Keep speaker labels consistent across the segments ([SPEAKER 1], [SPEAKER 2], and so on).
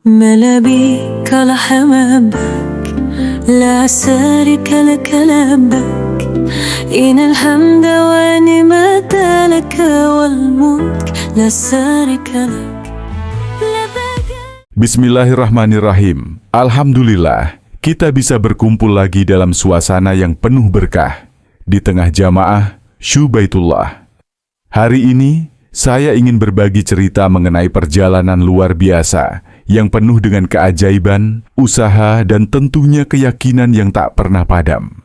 [SPEAKER 1] ما بيك لحمامك لا شريك لك لبك إن الحمد والنعمة لك والملك لا شريك لك.
[SPEAKER 2] Bismillahirrahmanirrahim. Alhamdulillah, kita bisa berkumpul lagi dalam suasana yang penuh berkah di tengah jamaah Syubaitullah. Hari ini, saya ingin berbagi cerita mengenai perjalanan luar biasa yang penuh dengan keajaiban, usaha, dan tentunya keyakinan yang tak pernah padam.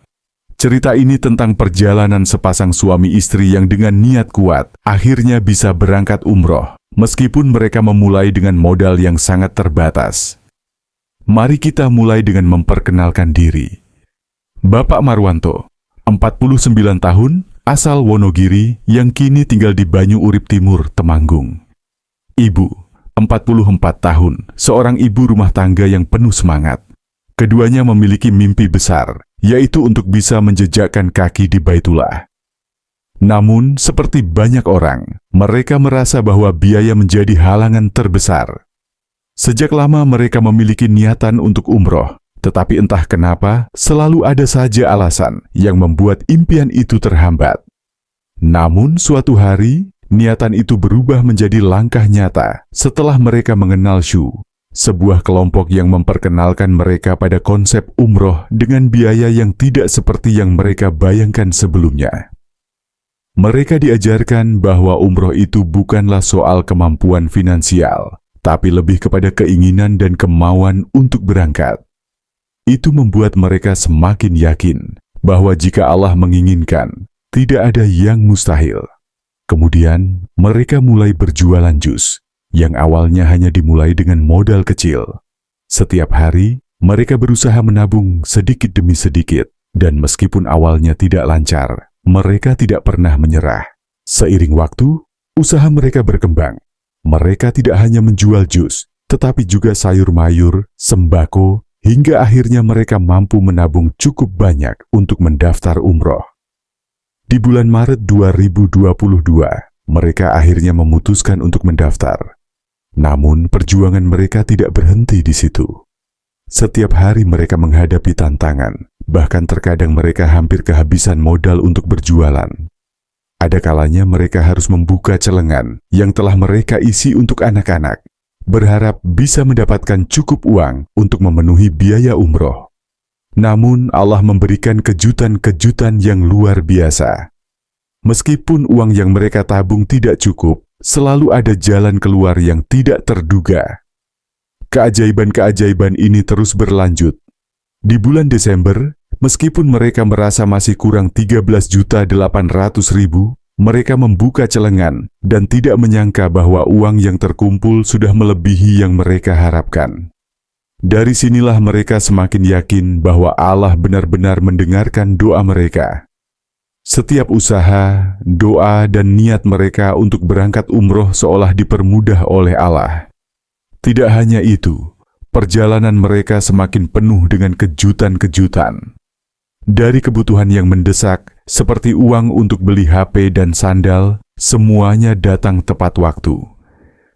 [SPEAKER 2] Cerita ini tentang perjalanan sepasang suami istri yang dengan niat kuat akhirnya bisa berangkat umroh, meskipun mereka memulai dengan modal yang sangat terbatas. Mari kita mulai dengan memperkenalkan diri. Bapak Marwanto, 49 tahun, asal Wonogiri yang kini tinggal di Banyu Urip Timur, Temanggung. Ibu, 44 tahun, seorang ibu rumah tangga yang penuh semangat. Keduanya memiliki mimpi besar, yaitu untuk bisa menjejakkan kaki di Baitullah. Namun, seperti banyak orang, mereka merasa bahwa biaya menjadi halangan terbesar. Sejak lama mereka memiliki niatan untuk umroh, tetapi entah kenapa selalu ada saja alasan yang membuat impian itu terhambat. Namun suatu hari, niatan itu berubah menjadi langkah nyata setelah mereka mengenal Syu, sebuah kelompok yang memperkenalkan mereka pada konsep umroh dengan biaya yang tidak seperti yang mereka bayangkan sebelumnya. Mereka diajarkan bahwa umroh itu bukanlah soal kemampuan finansial, tapi lebih kepada keinginan dan kemauan untuk berangkat. Itu membuat mereka semakin yakin bahwa jika Allah menginginkan, tidak ada yang mustahil. Kemudian, mereka mulai berjualan jus, yang awalnya hanya dimulai dengan modal kecil. Setiap hari, mereka berusaha menabung sedikit demi sedikit, dan meskipun awalnya tidak lancar, mereka tidak pernah menyerah. Seiring waktu, usaha mereka berkembang. Mereka tidak hanya menjual jus, tetapi juga sayur mayur, sembako, hingga akhirnya mereka mampu menabung cukup banyak untuk mendaftar umroh. Di bulan Maret 2022, mereka akhirnya memutuskan untuk mendaftar. Namun, perjuangan mereka tidak berhenti di situ. Setiap hari mereka menghadapi tantangan, bahkan terkadang mereka hampir kehabisan modal untuk berjualan. Ada kalanya mereka harus membuka celengan yang telah mereka isi untuk anak-anak, berharap bisa mendapatkan cukup uang untuk memenuhi biaya umroh. Namun Allah memberikan kejutan-kejutan yang luar biasa. Meskipun uang yang mereka tabung tidak cukup, selalu ada jalan keluar yang tidak terduga. Keajaiban-keajaiban ini terus berlanjut. Di bulan Desember, meskipun mereka merasa masih kurang 13.800.000, mereka membuka celengan dan tidak menyangka bahwa uang yang terkumpul sudah melebihi yang mereka harapkan. Dari sinilah mereka semakin yakin bahwa Allah benar-benar mendengarkan doa mereka. Setiap usaha, doa, dan niat mereka untuk berangkat umroh seolah dipermudah oleh Allah. Tidak hanya itu, perjalanan mereka semakin penuh dengan kejutan-kejutan. Dari kebutuhan yang mendesak, seperti uang untuk beli HP dan sandal, semuanya datang tepat waktu.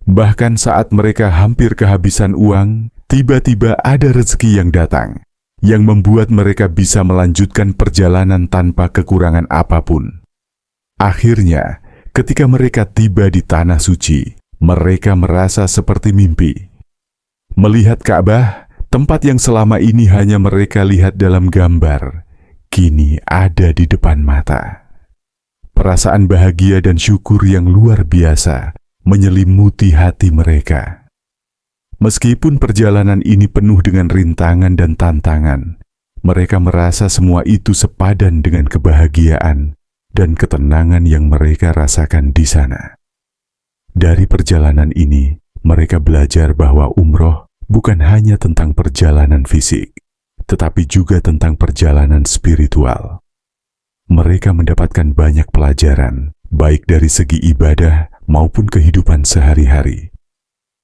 [SPEAKER 2] Bahkan saat mereka hampir kehabisan uang, tiba-tiba ada rezeki yang datang, yang membuat mereka bisa melanjutkan perjalanan tanpa kekurangan apapun. Akhirnya, ketika mereka tiba di Tanah Suci, mereka merasa seperti mimpi. Melihat Ka'bah, tempat yang selama ini hanya mereka lihat dalam gambar, kini ada di depan mata. Perasaan bahagia dan syukur yang luar biasa menyelimuti hati mereka. Meskipun perjalanan ini penuh dengan rintangan dan tantangan, mereka merasa semua itu sepadan dengan kebahagiaan dan ketenangan yang mereka rasakan di sana. Dari perjalanan ini, mereka belajar bahwa umroh bukan hanya tentang perjalanan fisik, tetapi juga tentang perjalanan spiritual. Mereka mendapatkan banyak pelajaran, baik dari segi ibadah maupun kehidupan sehari-hari.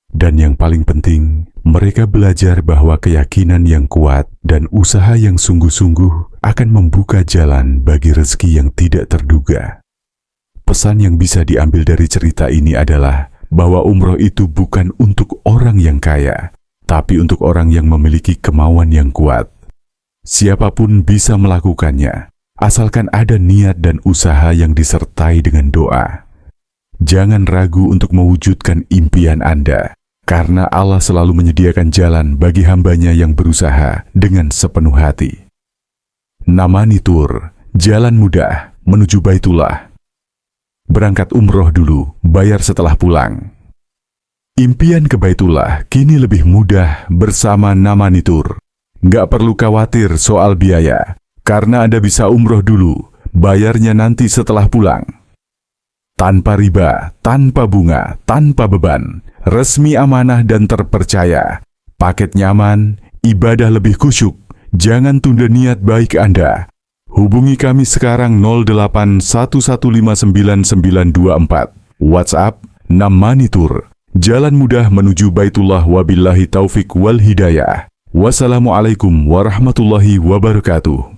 [SPEAKER 2] Dan yang paling penting, mereka belajar bahwa keyakinan yang kuat dan usaha yang sungguh-sungguh akan membuka jalan bagi rezeki yang tidak terduga. Pesan yang bisa diambil dari cerita ini adalah bahwa umroh itu bukan untuk orang yang kaya, tapi untuk orang yang memiliki kemauan yang kuat. Siapapun bisa melakukannya, asalkan ada niat dan usaha yang disertai dengan doa. Jangan ragu untuk mewujudkan impian Anda, karena Allah selalu menyediakan jalan bagi hambanya yang berusaha dengan sepenuh hati. Namanitur, jalan mudah menuju Baitullah. Berangkat umroh dulu, bayar setelah pulang. Impian ke Baitullah kini lebih mudah bersama Namanitur. Nggak perlu khawatir soal biaya, karena Anda bisa umroh dulu, bayarnya nanti setelah pulang. Tanpa riba, tanpa bunga, tanpa beban, resmi, amanah, dan terpercaya. Paket nyaman, ibadah lebih khusyuk. Jangan tunda niat baik Anda. Hubungi kami sekarang 0811599924. WhatsApp Namanitur. Jalan mudah menuju Baitullah, wabillahi taufik wal hidayah. Wassalamualaikum warahmatullahi wabarakatuh.